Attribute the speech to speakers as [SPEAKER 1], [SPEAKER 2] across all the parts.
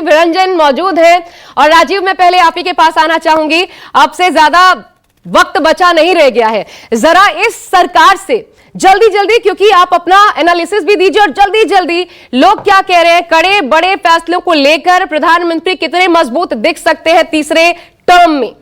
[SPEAKER 1] राजीव रंजन मौजूद हैं। और राजीव, मैं पहले आप ही के पास आना चाहूंगी, आपसे ज्यादा वक्त बचा नहीं रह गया है, जरा इस सरकार से जल्दी जल्दी, क्योंकि आप अपना एनालिसिस भी दीजिए और जल्दी जल्दी लोग क्या कह रहे हैं, कड़े बड़े फैसलों को लेकर प्रधानमंत्री कितने मजबूत दिख सकते हैं तीसरे टर्म में।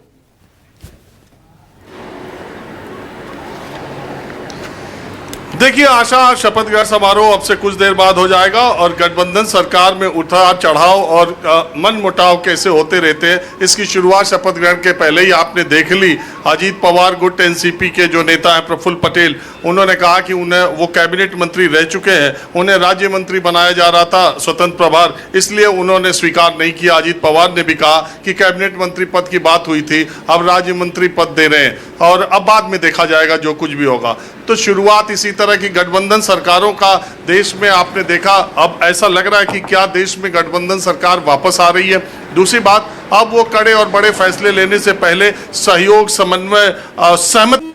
[SPEAKER 2] देखिए, आशा शपथ ग्रहण समारोह अब से कुछ देर बाद हो जाएगा और गठबंधन सरकार में उतार चढ़ाव और मनमुटाव कैसे होते रहते हैं, इसकी शुरुआत शपथ ग्रहण के पहले ही आपने देख ली। अजीत पवार गुट एनसीपी के जो नेता हैं प्रफुल्ल पटेल, उन्होंने कहा कि उन्हें, वो कैबिनेट मंत्री रह चुके हैं, उन्हें राज्य मंत्री बनाया जा रहा था स्वतंत्र प्रभार, इसलिए उन्होंने स्वीकार नहीं किया। अजीत पवार ने भी कहा कि कैबिनेट मंत्री पद की बात हुई थी, अब राज्य मंत्री पद दे रहे हैं और अब बाद में देखा जाएगा जो कुछ भी होगा। तो शुरुआत इसी तरह की गठबंधन सरकारों का देश में आपने देखा। अब ऐसा लग रहा है कि क्या देश में गठबंधन सरकार वापस आ रही है। दूसरी बात, अब वो कड़े और बड़े फैसले लेने से पहले सहयोग, समन्वय, सहमति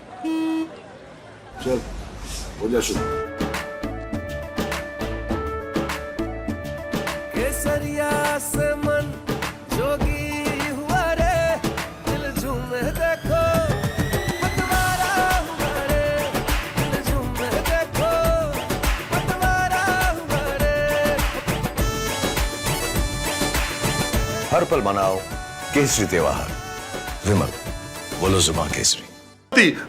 [SPEAKER 3] हर पल मनाओ केसरी त्योहार। विमल, बोलो जुबान केसरी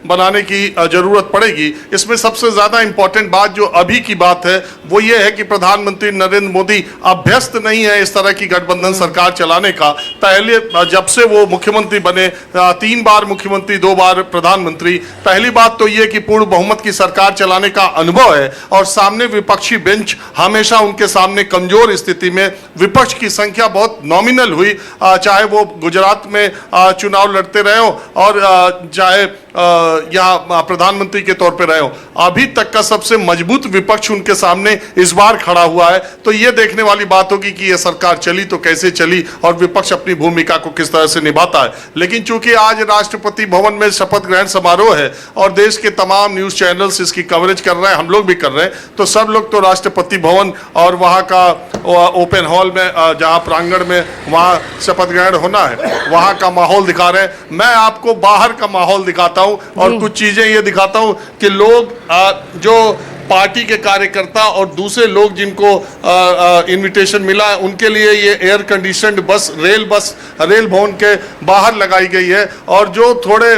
[SPEAKER 2] बनाने की जरूरत पड़ेगी। इसमें सबसे ज्यादा इंपॉर्टेंट बात जो अभी की बात है वो ये है कि प्रधानमंत्री नरेंद्र मोदी अभ्यस्त नहीं है इस तरह की गठबंधन सरकार चलाने का। पहले जब से वो मुख्यमंत्री बने, 3 बार मुख्यमंत्री, 2 बार प्रधानमंत्री, पहली बात तो ये कि पूर्ण बहुमत की सरकार चलाने का अनुभव है और सामने विपक्षी बेंच हमेशा उनके सामने कमजोर स्थिति में, विपक्ष की संख्या बहुत नॉमिनल हुई, चाहे वो गुजरात में चुनाव लड़ते रहे हो और चाहे यहाँ प्रधानमंत्री के तौर पे रहे हो। अभी तक का सबसे मजबूत विपक्ष उनके सामने इस बार खड़ा हुआ है। तो ये देखने वाली बात होगी कि ये सरकार चली तो कैसे चली और विपक्ष अपनी भूमिका को किस तरह से निभाता है। लेकिन चूंकि आज राष्ट्रपति भवन में शपथ ग्रहण समारोह है और देश के तमाम न्यूज चैनल्स इसकी कवरेज कर रहे हैं, हम लोग भी कर रहे हैं, तो सब लोग तो राष्ट्रपति भवन और वहाँ का ओपन हॉल में, जहाँ प्रांगण में वहाँ शपथ ग्रहण होना है, वहाँ का माहौल दिखा रहे हैं। मैं आपको बाहर का माहौल दिखाता हूँ और कुछ चीजें ये दिखाता हूं कि लोग जो पार्टी के कार्यकर्ता और दूसरे लोग जिनको इनविटेशन मिला है, उनके लिए ये एयर कंडीशनड बस, रेल भवन के बाहर लगाई गई है और जो थोड़े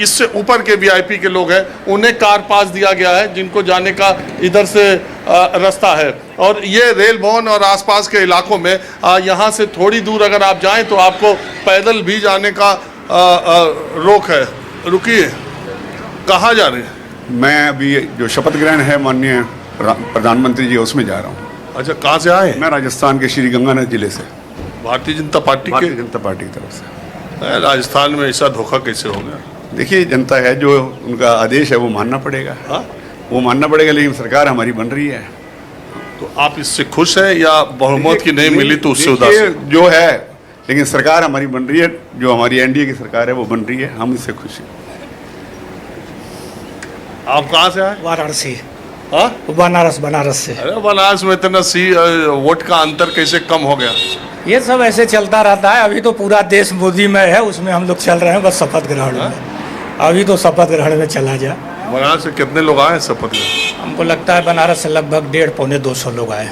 [SPEAKER 2] इससे ऊपर के वीआईपी के लोग हैं उन्हें कार पास दिया गया है, जिनको जाने का इधर से रास्ता है। और ये रेल भवन और आसपास के इलाकों में यहाँ से थोड़ी दूर अगर आप जाएं तो आपको पैदल भी जाने का रोक है। रुकिए, कहाँ जा रहे हैं?
[SPEAKER 4] मैं अभी जो शपथ ग्रहण है माननीय प्रधानमंत्री जी, उसमें जा रहा हूँ।
[SPEAKER 2] अच्छा, कहाँ से आए?
[SPEAKER 4] मैं राजस्थान के श्री गंगानगर जिले से।
[SPEAKER 2] भारतीय जनता पार्टी के?
[SPEAKER 4] भारतीय जनता पार्टी की तरफ से।
[SPEAKER 2] राजस्थान में ऐसा धोखा कैसे हो गया?
[SPEAKER 4] देखिए, जनता है, जो उनका आदेश है वो मानना पड़ेगा। वो मानना पड़ेगा, लेकिन सरकार हमारी बन रही है।
[SPEAKER 2] तो आप इससे खुश हैं या बहुमत की नहीं मिली तो उससे उदास?
[SPEAKER 4] जो है, लेकिन सरकार हमारी बन रही है, जो हमारी एनडीए की सरकार है वो बन रही है, हम इससे खुश हैं।
[SPEAKER 2] आप कहाँ से आए?
[SPEAKER 5] वाराणसी। बनारस से।
[SPEAKER 2] अरे बनारस में इतना वोट का अंतर कैसे कम हो गया?
[SPEAKER 5] ये सब ऐसे चलता रहता है। अभी तो पूरा देश मोदी में है, उसमें हम लोग चल रहे हैं बस शपथ ग्रहण में। अभी तो शपथ ग्रहण में चला जा।
[SPEAKER 2] बनारस से कितने लोग आए शपथ ग्रहण?
[SPEAKER 5] हमको लगता है बनारस से लगभग 150-200 लोग आए।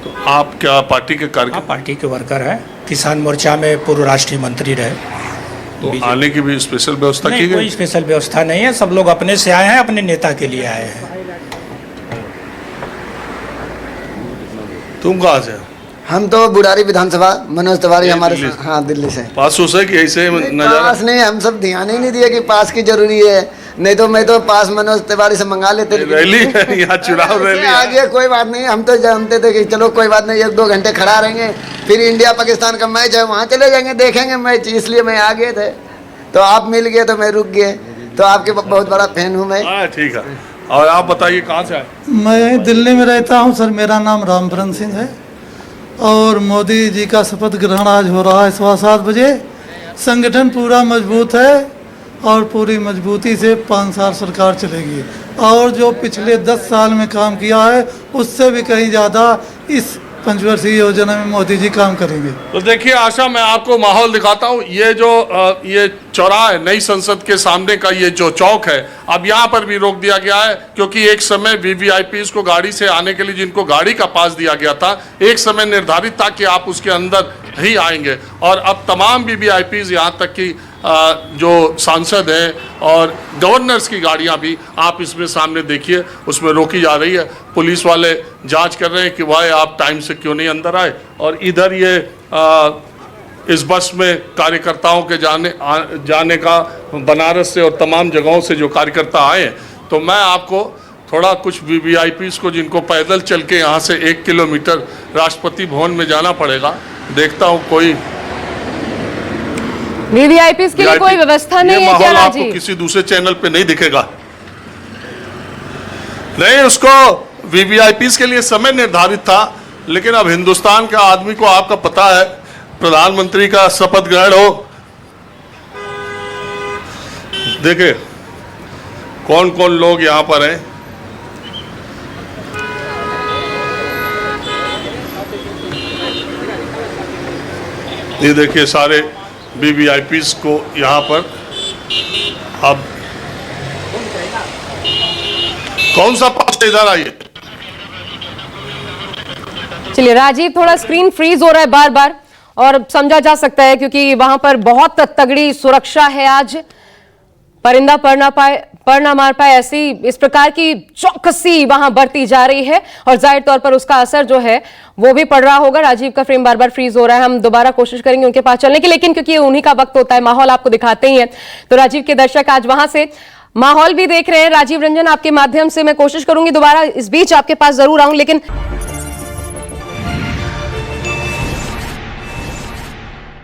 [SPEAKER 2] तो आप क्या पार्टी के कार्यकर्ता?
[SPEAKER 5] पार्टी के वर्कर हैं, किसान मोर्चा में पूर्व राष्ट्रीय मंत्री रहे।
[SPEAKER 2] तो आने की भी स्पेशल व्यवस्था की गई?
[SPEAKER 5] कोई स्पेशल व्यवस्था नहीं है, सब लोग अपने से आए हैं, अपने नेता के लिए आए हैं।
[SPEAKER 2] तुम कहाँ से?
[SPEAKER 6] हम तो बुढ़ारी विधानसभा, मनोज तिवारी हमारे साथ। हाँ, दिल्ली से।
[SPEAKER 2] पास हो सके ऐसे नजारा?
[SPEAKER 6] पास नहीं, हम सब ध्यान ही नहीं दिया कि पास की जरूरी है, नहीं तो मैं तो पास मनोज तिवारी से मंगा लेते।
[SPEAKER 2] रैली है यहाँ, चुनाव रैली
[SPEAKER 6] आ गया, कोई बात नहीं। हम तो जानते थे कि चलो कोई बात नहीं, 1-2 घंटे खड़ा रहेंगे, फिर इंडिया पाकिस्तान का मैच है, वहाँ चले जाएंगे, देखेंगे मैच, इसलिए मैं आ गए थे। तो आप मिल गए तो मैं रुक गए, तो आपके बहुत बड़ा फैन हूँ मैं।
[SPEAKER 2] ठीक है। और आप बताइए कहाँ से आए?
[SPEAKER 7] मैं दिल्ली में रहता हूँ सर, मेरा नाम रामभरन सिंह है और मोदी जी का शपथ ग्रहण आज हो रहा है 7:15 बजे। संगठन पूरा मजबूत है और पूरी मजबूती से 5 साल सरकार चलेगी और जो पिछले 10 साल में काम किया है उससे भी कहीं ज़्यादा इस पंचवर्षीय योजना में मोदी जी काम करेंगे।
[SPEAKER 2] तो देखिए आशा, मैं आपको माहौल दिखाता हूँ। ये जो ये चौराहा है, नई संसद के सामने का ये जो चौक है, अब यहाँ पर भी रोक दिया गया है, क्योंकि एक समय वीवीआईपीज को गाड़ी से आने के लिए, जिनको गाड़ी का पास दिया गया था, एक समय निर्धारित था कि आप उसके अंदर ही आएंगे, और अब तमाम वीवीआईपीज, यहाँ तक कि जो सांसद हैं और गवर्नर्स की गाड़ियां भी आप इसमें सामने देखिए, उसमें रोकी जा रही है। पुलिस वाले जांच कर रहे हैं कि भाई आप टाइम से क्यों नहीं अंदर आए। और इधर ये इस बस में कार्यकर्ताओं के जाने का, बनारस से और तमाम जगहों से जो कार्यकर्ता आए हैं, तो मैं आपको थोड़ा कुछ वीवीआईपीज को, जिनको पैदल चल के यहाँ से 1 किलोमीटर राष्ट्रपति भवन में जाना पड़ेगा, देखता हूँ कोई
[SPEAKER 1] वीवीआईपीज के लिए कोई व्यवस्था नहीं है क्या
[SPEAKER 2] आपको
[SPEAKER 1] राजीव?
[SPEAKER 2] किसी दूसरे चैनल पे नहीं दिखेगा। नहीं, उसको वीवीआईपीज के लिए समय निर्धारित था, लेकिन अब हिंदुस्तान के आदमी को, आपका पता है, प्रधानमंत्री का शपथ ग्रहण हो, देखिए कौन कौन लोग यहां पर हैं। ये देखिए सारे वीवीआईपीज को यहाँ पर। अब कौन सा पास, इधर आइए।
[SPEAKER 1] चलिए राजीव, थोड़ा स्क्रीन फ्रीज हो रहा है बार बार, और समझा जा सकता है क्योंकि वहां पर बहुत तगड़ी सुरक्षा है। आज परिंदा पर ना मार पाए, ऐसी इस प्रकार की चौकसी वहां बढ़ती जा रही है, और जाहिर तौर पर उसका असर जो है वो भी पड़ रहा होगा। राजीव का फ्रेम बार बार फ्रीज हो रहा है, हम दोबारा कोशिश करेंगे उनके पास चलने की, लेकिन क्योंकि उन्हीं का वक्त होता है, माहौल आपको दिखाते ही हैं। तो राजीव के दर्शक आज वहां से माहौल भी देख रहे हैं। राजीव रंजन, आपके माध्यम से मैं कोशिश करूंगी दोबारा इस बीच आपके पास जरूर आऊं, लेकिन